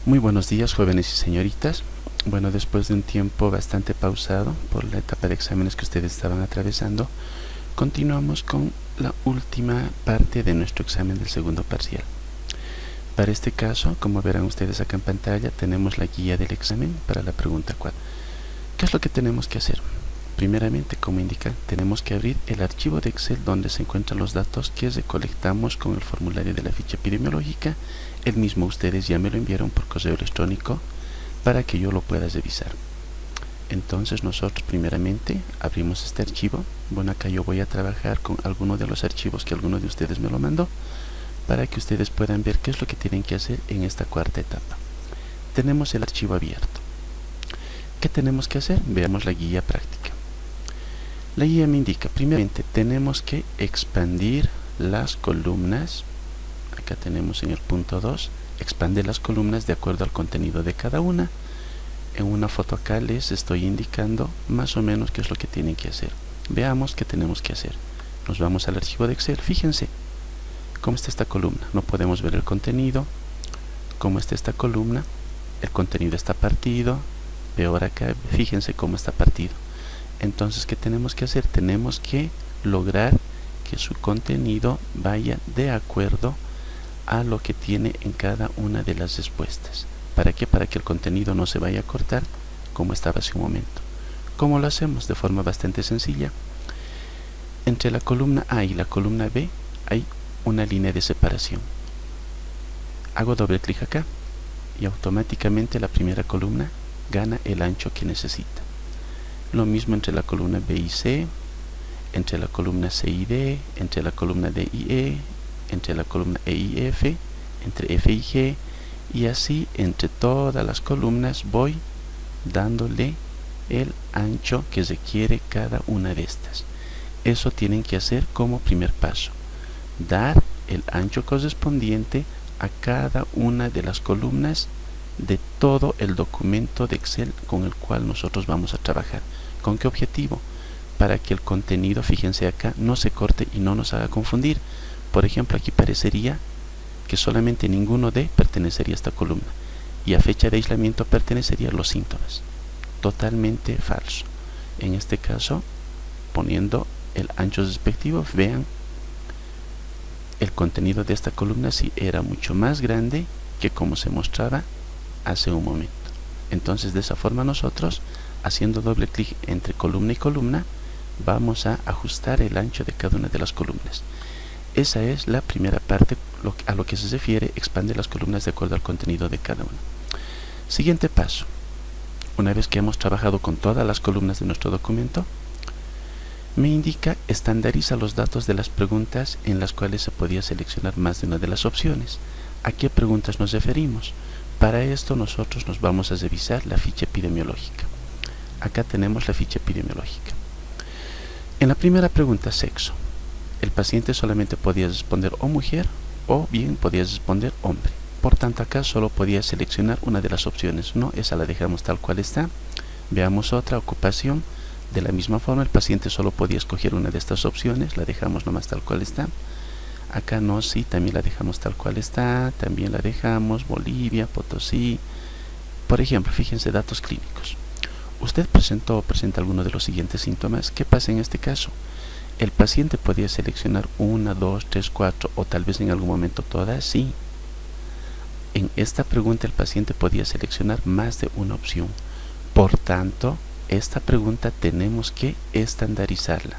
Muy buenos días, jóvenes y señoritas. Bueno, después de un tiempo bastante pausado por la etapa de exámenes que ustedes estaban atravesando, continuamos con la última parte de nuestro examen del segundo parcial. Para este caso, como verán ustedes acá en pantalla, tenemos la guía del examen para la pregunta 4. ¿Qué es lo que tenemos que hacer? Primeramente, como indica, tenemos que abrir el archivo de Excel donde se encuentran los datos que recolectamos con el formulario de la ficha epidemiológica. El mismo ustedes ya me lo enviaron por correo electrónico para que yo lo pueda revisar. Entonces nosotros primeramente abrimos este archivo. Bueno, acá yo voy a trabajar con alguno de los archivos que alguno de ustedes me lo mandó para que ustedes puedan ver qué es lo que tienen que hacer en esta cuarta etapa. Tenemos el archivo abierto. ¿Qué tenemos que hacer? Veamos la guía práctica. La guía me indica, primeramente, tenemos que expandir las columnas. Acá tenemos en el punto 2, expande las columnas de acuerdo al contenido de cada una. En una foto acá les estoy indicando más o menos qué es lo que tienen que hacer. Veamos qué tenemos que hacer. Nos vamos al archivo de Excel. Fíjense cómo está esta columna. No podemos ver el contenido. Cómo está esta columna. El contenido está partido. Peor acá, fíjense cómo está partido. Entonces, ¿qué tenemos que hacer? Tenemos que lograr que su contenido vaya de acuerdo a lo que tiene en cada una de las respuestas. ¿Para qué? Para que el contenido no se vaya a cortar como estaba hace un momento. ¿Cómo lo hacemos? De forma bastante sencilla. Entre la columna A y la columna B hay una línea de separación. Hago doble clic acá y automáticamente la primera columna gana el ancho que necesita. Lo mismo entre la columna B y C, entre la columna C y D, entre la columna D y E, entre la columna E y F, entre F y G, y así entre todas las columnas voy dándole el ancho que requiere cada una de estas. Eso tienen que hacer como primer paso, dar el ancho correspondiente a cada una de las columnas de todo el documento de Excel con el cual nosotros vamos a trabajar. ¿Con qué objetivo? Para que el contenido, fíjense acá, no se corte y no nos haga confundir. Por ejemplo, aquí parecería que solamente ninguno de pertenecería a esta columna y a fecha de aislamiento pertenecería a los síntomas. Totalmente falso. En este caso, poniendo el ancho respectivo, vean, el contenido de esta columna sí era mucho más grande que como se mostraba hace un momento. Entonces, de esa forma nosotros, haciendo doble clic entre columna y columna, vamos a ajustar el ancho de cada una de las columnas. Esa es la primera parte a lo que se refiere, expande las columnas de acuerdo al contenido de cada una. Siguiente paso. Una vez que hemos trabajado con todas las columnas de nuestro documento, me indica estandariza los datos de las preguntas en las cuales se podía seleccionar más de una de las opciones. ¿A qué preguntas nos referimos? Para esto nosotros nos vamos a revisar la ficha epidemiológica. Acá tenemos la ficha epidemiológica. En la primera pregunta, sexo, el paciente solamente podía responder o mujer o bien podía responder hombre. Por tanto, acá solo podía seleccionar una de las opciones. No, esa la dejamos tal cual está. Veamos otra, ocupación. De la misma forma, el paciente solo podía escoger una de estas opciones. La dejamos nomás tal cual está. Acá no, sí, también la dejamos tal cual está. También la dejamos Bolivia, Potosí. Por ejemplo, fíjense, datos clínicos. Usted presentó o presenta alguno de los siguientes síntomas. ¿Qué pasa en este caso? El paciente podía seleccionar 1, 2, 3, 4 o tal vez en algún momento todas. Sí. En esta pregunta el paciente podía seleccionar más de una opción. Por tanto, esta pregunta tenemos que estandarizarla,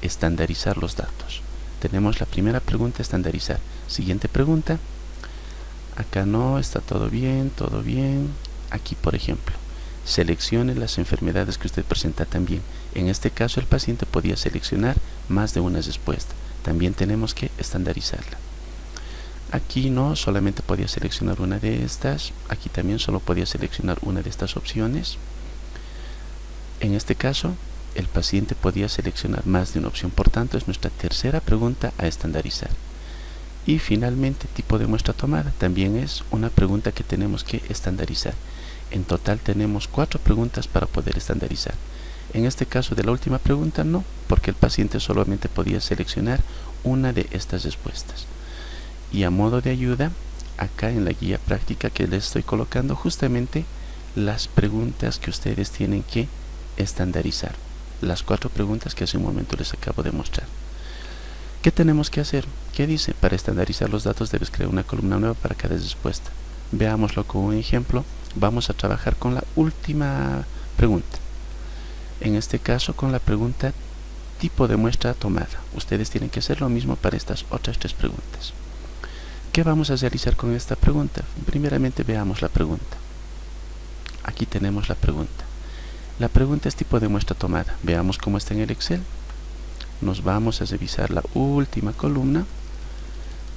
estandarizar los datos. Tenemos la primera pregunta, estandarizar. Siguiente pregunta. Acá no, está todo bien, todo bien. Aquí, por ejemplo, seleccione las enfermedades que usted presenta también. En este caso, el paciente podía seleccionar más de una respuesta. También tenemos que estandarizarla. Aquí no, solamente podía seleccionar una de estas. Aquí también solo podía seleccionar una de estas opciones. En este caso, el paciente podía seleccionar más de una opción. Por tanto, es nuestra tercera pregunta a estandarizar. Y finalmente, tipo de muestra tomada. También es una pregunta que tenemos que estandarizar. En total tenemos 4 preguntas para poder estandarizar. En este caso de la última pregunta no, porque el paciente solamente podía seleccionar una de estas respuestas. Y a modo de ayuda, acá en la guía práctica que les estoy colocando justamente las preguntas que ustedes tienen que estandarizar. Las 4 preguntas que hace un momento les acabo de mostrar. ¿Qué tenemos que hacer? ¿Qué dice? Para estandarizar los datos debes crear una columna nueva para cada respuesta. Veámoslo con un ejemplo. Vamos a trabajar con la última pregunta. En este caso con la pregunta tipo de muestra tomada. Ustedes tienen que hacer lo mismo para estas otras 3 preguntas. ¿Qué vamos a realizar con esta pregunta? Primeramente veamos la pregunta. Aquí tenemos la pregunta. La pregunta es tipo de muestra tomada. Veamos cómo está en el Excel. Nos vamos a revisar la última columna.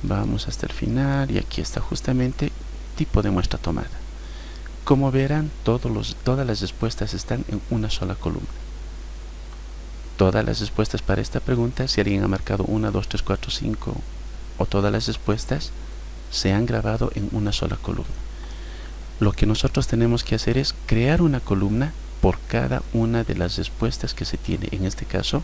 Vamos hasta el final y aquí está justamente tipo de muestra tomada. Como verán, todas las respuestas están en una sola columna. Todas las respuestas para esta pregunta, si alguien ha marcado 1, 2, 3, 4, 5 o todas las respuestas, se han grabado en una sola columna. Lo que nosotros tenemos que hacer es crear una columna por cada una de las respuestas que se tiene. En este caso,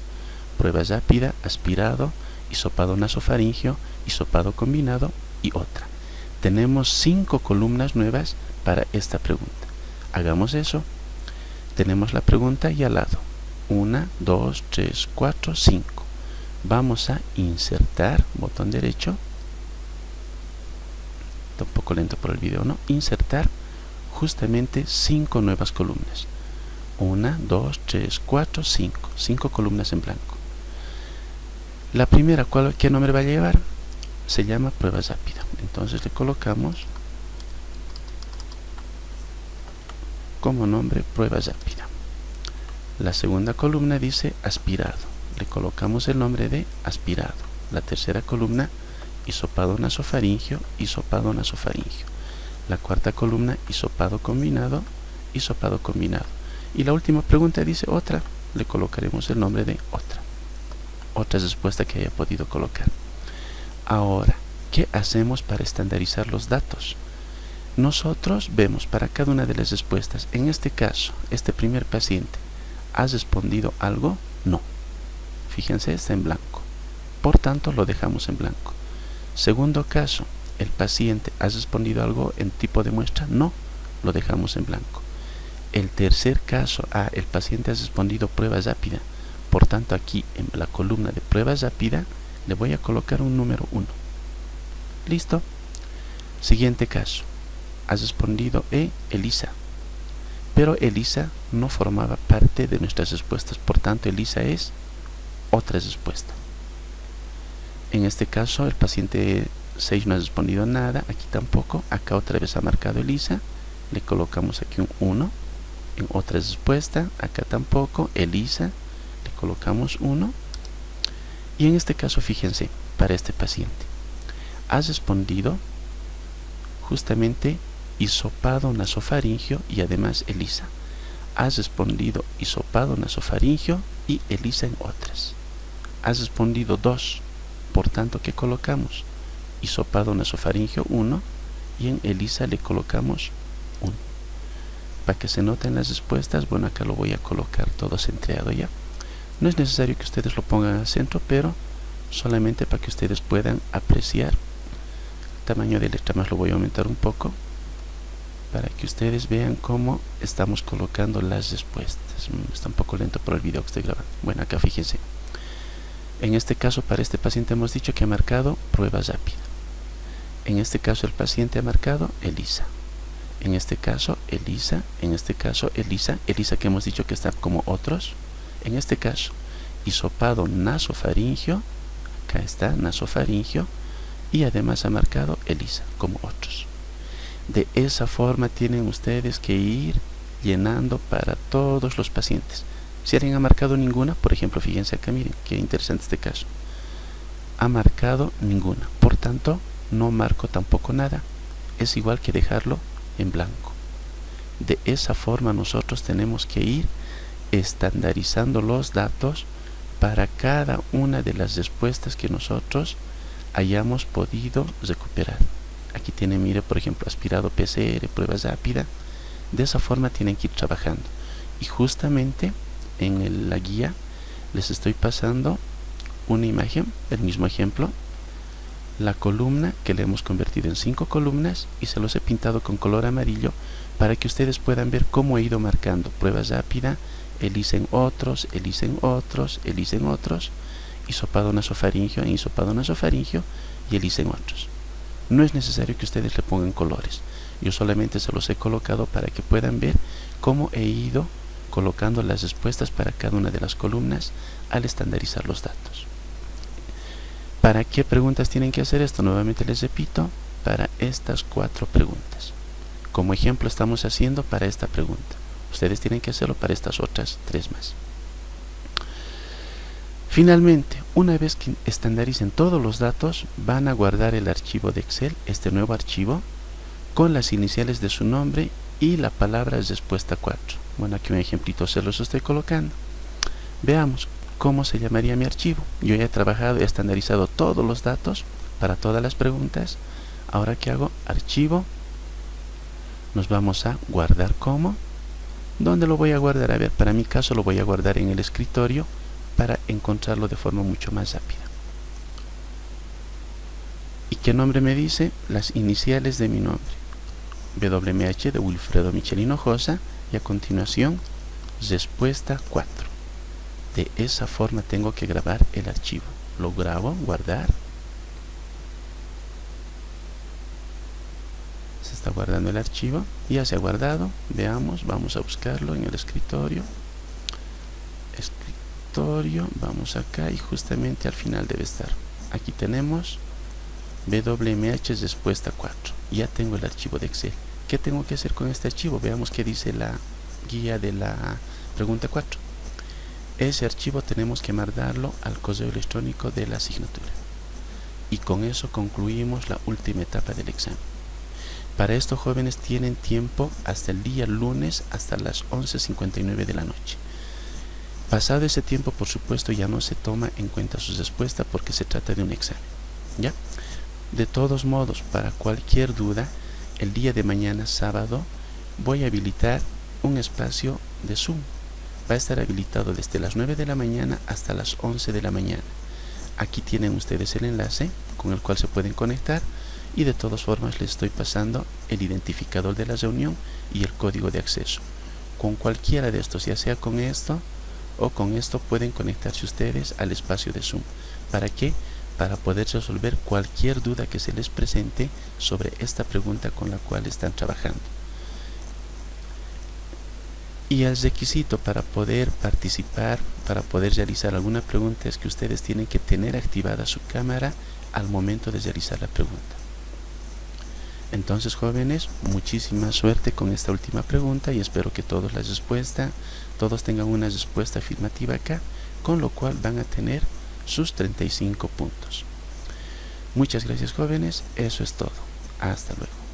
prueba rápida, aspirado, hisopado nasofaringeo, hisopado combinado y otra. Tenemos 5 columnas nuevas para esta pregunta. Hagamos eso. Tenemos la pregunta y al lado 1, 2, 3, 4, 5. Vamos a insertar, botón derecho. Está un poco lento por el video, ¿no? Insertar justamente 5 nuevas columnas. 1, 2, 3, 4, 5. 5 columnas en blanco. La primera, ¿qué nombre va a llevar? Se llama prueba rápida. Entonces le colocamos como nombre prueba rápida. La segunda columna dice aspirado. Le colocamos el nombre de aspirado. La tercera columna, hisopado nasofaringeo, hisopado nasofaringeo. La cuarta columna, hisopado combinado, hisopado combinado. Y la última pregunta dice otra. Le colocaremos el nombre de otra. Otra respuesta que haya podido colocar. Ahora, ¿qué hacemos para estandarizar los datos? Nosotros vemos para cada una de las respuestas. En este caso, este primer paciente, ¿has respondido algo? No. Fíjense, está en blanco. Por tanto, lo dejamos en blanco. Segundo caso, el paciente, ¿has respondido algo en tipo de muestra? No. Lo dejamos en blanco. El tercer caso, el paciente ha respondido prueba rápida. Por tanto, aquí en la columna de prueba rápida le voy a colocar un número 1. ¿Listo? Siguiente caso. Has respondido ELISA. Pero ELISA no formaba parte de nuestras respuestas. Por tanto, ELISA es otra respuesta. En este caso, el paciente 6 no ha respondido nada. Aquí tampoco. Acá otra vez ha marcado ELISA. Le colocamos aquí un 1. En otra respuesta. Acá tampoco. ELISA. Le colocamos 1. Y en este caso, fíjense, para este paciente, has respondido justamente hisopado nasofaringeo y además ELISA. Has respondido hisopado nasofaringeo y ELISA en otras. Has respondido 2. Por tanto, ¿qué colocamos? Hisopado nasofaringeo 1 y en ELISA le colocamos 1. Para que se noten las respuestas, bueno, acá lo voy a colocar todo centrado ya. No es necesario que ustedes lo pongan al centro, pero solamente para que ustedes puedan apreciar. El tamaño de letra más lo voy a aumentar un poco para que ustedes vean cómo estamos colocando las respuestas. Está un poco lento por el video que estoy grabando. Bueno, acá fíjense. En este caso, para este paciente hemos dicho que ha marcado prueba rápida. En este caso, el paciente ha marcado ELISA. En este caso, ELISA. En este caso, ELISA. ELISA que hemos dicho que está como otros. En este caso, hisopado nasofaringeo, acá está nasofaringeo, y además ha marcado ELISA como otros. De esa forma tienen ustedes que ir llenando para todos los pacientes. Si alguien ha marcado ninguna, por ejemplo, fíjense acá, miren, qué interesante este caso. Ha marcado ninguna, por tanto, no marco tampoco nada. Es igual que dejarlo en blanco. De esa forma nosotros tenemos que ir estandarizando los datos para cada una de las respuestas que nosotros hayamos podido recuperar. Aquí tiene, mire, por ejemplo, aspirado PCR, prueba rápida. De esa forma tienen que ir trabajando. Y justamente en la guía les estoy pasando una imagen, el mismo ejemplo, la columna que le hemos convertido en 5 columnas y se los he pintado con color amarillo para que ustedes puedan ver cómo he ido marcando prueba rápida, ELISA en otros, ELISA en otros, ELISA en otros, hisopado nasofaringio en hisopado nasofaringio y ELISA en otros. No es necesario que ustedes le pongan colores, yo solamente se los he colocado para que puedan ver cómo he ido colocando las respuestas para cada una de las columnas al estandarizar los datos. ¿Para qué preguntas tienen que hacer esto? Nuevamente les repito, para estas 4 preguntas. Como ejemplo estamos haciendo para esta pregunta. Ustedes tienen que hacerlo para estas otras 3 más. Finalmente, una vez que estandaricen todos los datos, van a guardar el archivo de Excel, este nuevo archivo, con las iniciales de su nombre y la palabra respuesta 4. Bueno, aquí un ejemplito se los estoy colocando. Veamos cómo se llamaría mi archivo. Yo ya he trabajado, he estandarizado todos los datos para todas las preguntas. Ahora, ¿qué hago? Archivo. Nos vamos a guardar como. ¿Dónde lo voy a guardar? A ver, para mi caso lo voy a guardar en el escritorio para encontrarlo de forma mucho más rápida. ¿Y qué nombre me dice? Las iniciales de mi nombre. WMH de Wilfredo Michel Hinojosa y a continuación respuesta 4. De esa forma tengo que grabar el archivo. Lo grabo, guardar. Se está guardando el archivo. Ya se ha guardado. Veamos, vamos a buscarlo en el escritorio. Escritorio, vamos acá y justamente al final debe estar. Aquí tenemos WMH respuesta 4. Ya tengo el archivo de Excel. ¿Qué tengo que hacer con este archivo? Veamos qué dice la guía de la pregunta 4. Ese archivo tenemos que mandarlo al correo electrónico de la asignatura. Y con eso concluimos la última etapa del examen. Para esto, jóvenes, tienen tiempo hasta el día lunes, hasta las 11:59 de la noche. Pasado ese tiempo, por supuesto, ya no se toma en cuenta su respuesta porque se trata de un examen. ¿Ya? De todos modos, para cualquier duda, el día de mañana, sábado, voy a habilitar un espacio de Zoom. Va a estar habilitado desde las 9 de la mañana hasta las 11 de la mañana. Aquí tienen ustedes el enlace con el cual se pueden conectar y de todas formas les estoy pasando el identificador de la reunión y el código de acceso. Con cualquiera de estos, ya sea con esto o con esto, pueden conectarse ustedes al espacio de Zoom. ¿Para qué? Para poder resolver cualquier duda que se les presente sobre esta pregunta con la cual están trabajando. Y el requisito para poder participar, para poder realizar alguna pregunta, es que ustedes tienen que tener activada su cámara al momento de realizar la pregunta. Entonces, jóvenes, muchísima suerte con esta última pregunta y espero que todos tengan una respuesta afirmativa acá, con lo cual van a tener sus 35 puntos. Muchas gracias, jóvenes, eso es todo. Hasta luego.